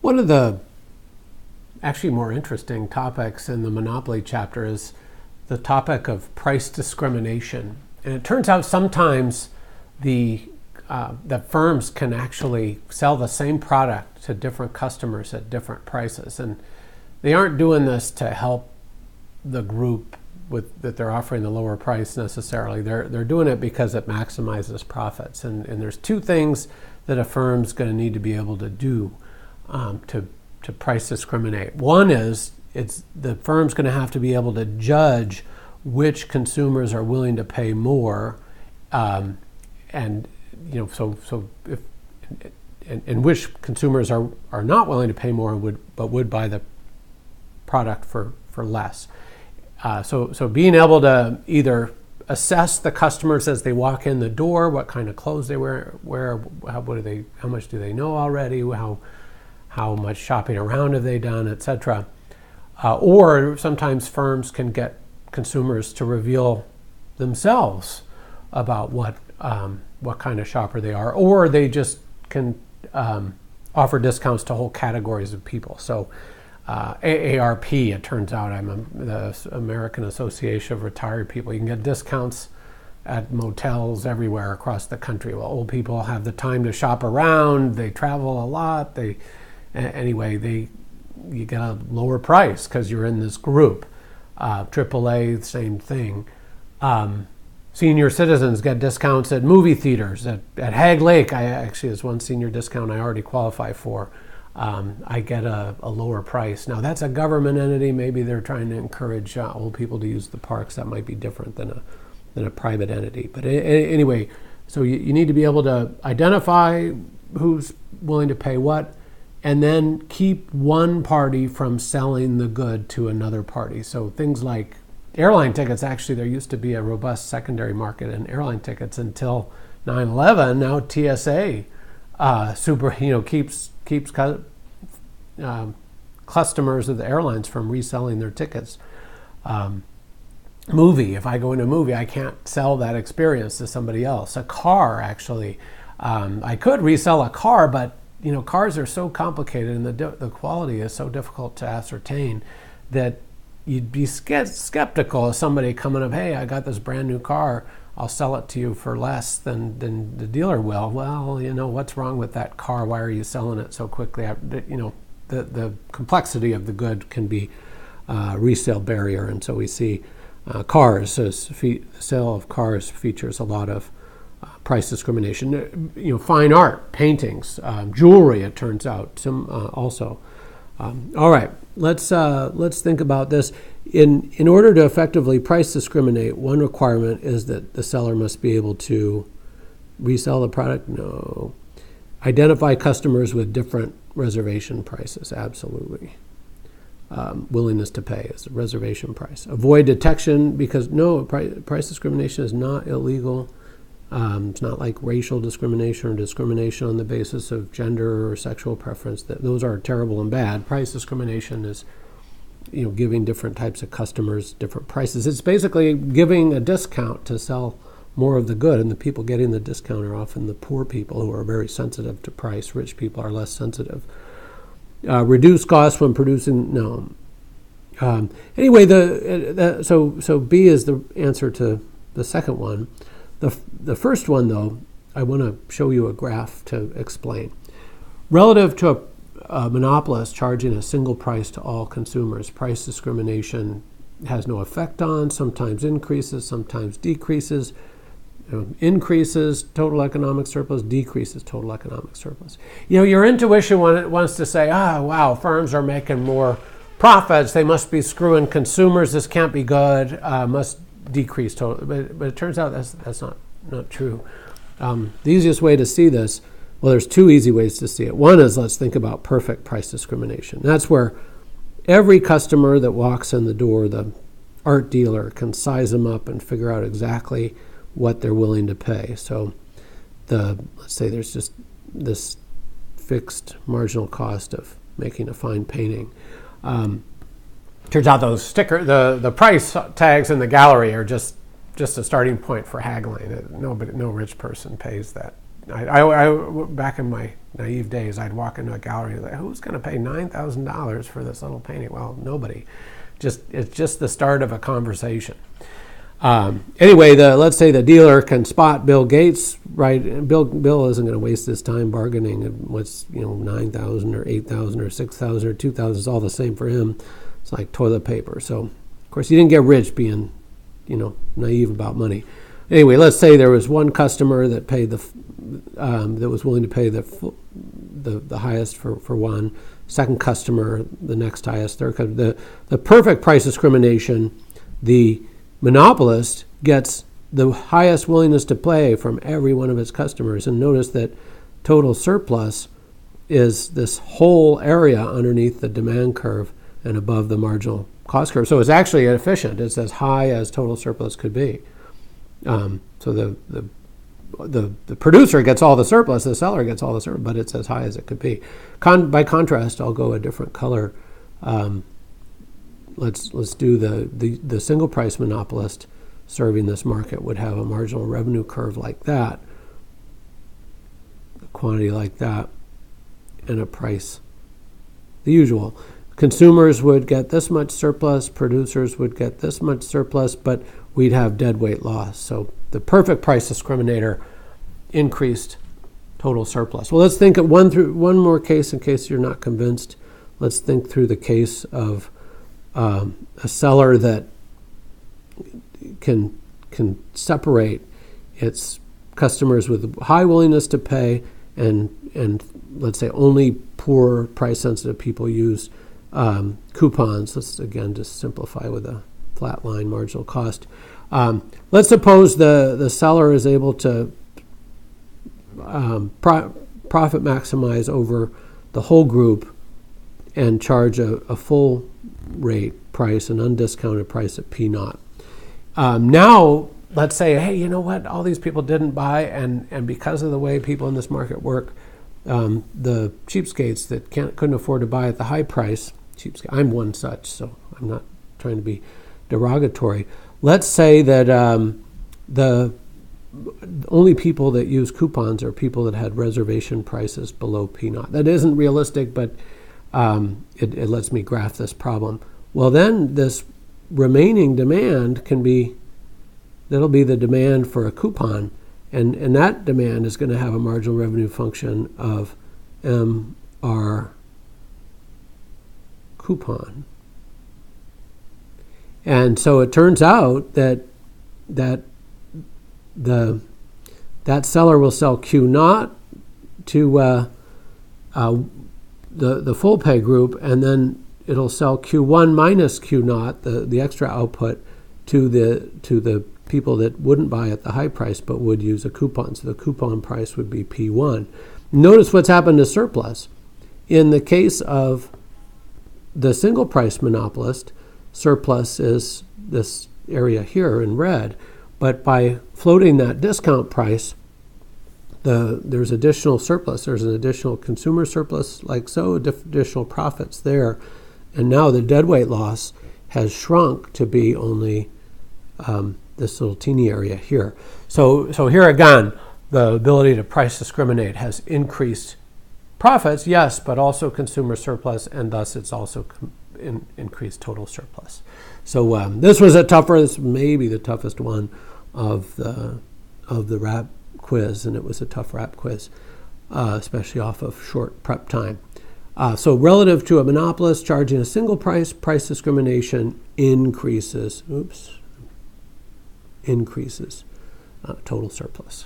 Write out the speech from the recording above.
One of the actually more interesting topics in the monopoly chapter is the topic of price discrimination. And it turns out sometimes the firms can actually sell the same product to different customers at different prices. And they aren't doing this to help the group that they're offering the lower price necessarily. They're doing it because it maximizes profits. And there's two things that a firm's going to need to be able to do to price discriminate. One is the firm's going to have to be able to judge which consumers are willing to pay more, and which consumers are not willing to pay more but would buy the product for less. So being able to either assess the customers as they walk in the door, what kind of clothes they wear, how much do they know already, how much shopping around have they done, etc. Or sometimes firms can get consumers to reveal themselves about what kind of shopper they are, or they just can offer discounts to whole categories of people. So AARP, it turns out, the American Association of Retired People. You can get discounts at motels everywhere across the country. Well, old people have the time to shop around. They travel a lot. You get a lower price because you're in this group. AAA, same thing. Senior citizens get discounts at movie theaters. At Hag Lake, there's one senior discount I already qualify for. I get a lower price. Now that's a government entity. Maybe they're trying to encourage old people to use the parks. That might be different than a private entity. But anyway, so you need to be able to identify who's willing to pay what, and then keep one party from selling the good to another party. So things like airline tickets, actually there used to be a robust secondary market in airline tickets until 9/11. Now TSA keeps customers of the airlines from reselling their tickets. Movie, if I go into a movie, I can't sell that experience to somebody else. A car, actually, I could resell a car, but cars are so complicated and the quality is so difficult to ascertain that you'd be skeptical of somebody coming up, hey, I got this brand new car, I'll sell it to you for less than the dealer will. Well, what's wrong with that car? Why are you selling it so quickly? The complexity of the good can be a resale barrier, and so we see cars, the sale of cars features a lot of price discrimination. Fine art, paintings, jewelry, it turns out, also. All right, let's think about this. In order to effectively price discriminate, one requirement is that the seller must be able to resell the product. No. Identify customers with different reservation prices. Absolutely. Willingness to pay is a reservation price. Avoid detection, because price discrimination is not illegal. It's not like racial discrimination or discrimination on the basis of gender or sexual preference. Those are terrible and bad. Price discrimination is giving different types of customers different prices. It's basically giving a discount to sell more of the good, and the people getting the discount are often the poor people who are very sensitive to price. Rich people are less sensitive. Reduce costs when producing. No. Anyway, so B is the answer to the second one. The first one, though, I want to show you a graph to explain. Relative to a monopolist charging a single price to all consumers, price discrimination has no effect on, sometimes increases, sometimes decreases. Increases total economic surplus, decreases total economic surplus. Your intuition wants to say, wow, firms are making more profits, they must be screwing consumers, this can't be good, must decrease total. But it turns out that's not true. The easiest way to see this, well, there's two easy ways to see it. One is, let's think about perfect price discrimination. That's where every customer that walks in the door, the art dealer can size them up and figure out exactly what they're willing to pay. So let's say there's just this fixed marginal cost of making a fine painting. Turns out those the price tags in the gallery are just a starting point for haggling. No rich person pays back in my naive days, I'd walk into a gallery and say, who's going to pay $9,000 for this little painting? Well, nobody. It's just the start of a conversation. Anyway, let's say the dealer can spot Bill Gates, right? Bill isn't going to waste his time bargaining what's, $9,000 or $8,000 or $6,000 or $2,000 is all the same for him. It's like toilet paper. So, of course, he didn't get rich being, naive about money. Anyway, let's say there was one customer that paid that was willing to pay the highest for one. Second customer, the next highest. Third customer. The perfect price discrimination, the monopolist gets the highest willingness to pay from every one of its customers. And notice that total surplus is this whole area underneath the demand curve and above the marginal cost curve. So it's actually efficient. It's as high as total surplus could be. So the producer gets all the surplus, the seller gets all the surplus, but it's as high as it could be. By contrast, I'll go a different color. Let's do the single price monopolist serving this market would have a marginal revenue curve like that, a quantity like that, and a price the usual. Consumers would get this much surplus, producers would get this much surplus, but we'd have deadweight loss. So the perfect price discriminator increased total surplus. Well, let's think of one more case in case you're not convinced. Let's think through the case of a seller that can separate its customers with high willingness to pay and let's say only poor price sensitive people use coupons. Let's again just simplify with a flat line marginal cost. Let's suppose the seller is able to profit maximize over the whole group and charge a full rate price, an undiscounted price at P naught. Now, let's say, hey, you know what? All these people didn't buy, and because of the way people in this market work, the cheapskates that couldn't afford to buy at the high price, I'm one such, so I'm not trying to be derogatory. Let's say that the only people that use coupons are people that had reservation prices below P naught. That isn't realistic, but it lets me graph this problem. Well, then this remaining demand that'll be the demand for a coupon, and that demand is going to have a marginal revenue function of MR coupon. And so it turns out that seller will sell Q naught to the full pay group, and then it'll sell Q1 minus Q naught, the extra output, to the people that wouldn't buy at the high price but would use a coupon. So the coupon price would be P1. Notice what's happened to surplus. In the case of the single price monopolist, surplus is this area here in red, but by floating that discount price, there's additional surplus. There's an additional consumer surplus, like so, additional profits there, and now the deadweight loss has shrunk to be only this little teeny area here. So here again, the ability to price discriminate has increased profits, yes, but also consumer surplus, and thus it's also increased total surplus. So this was this may be the toughest one of the RAP quiz, and it was a tough RAP quiz, especially off of short prep time. So relative to a monopolist charging a single price discrimination increases total surplus.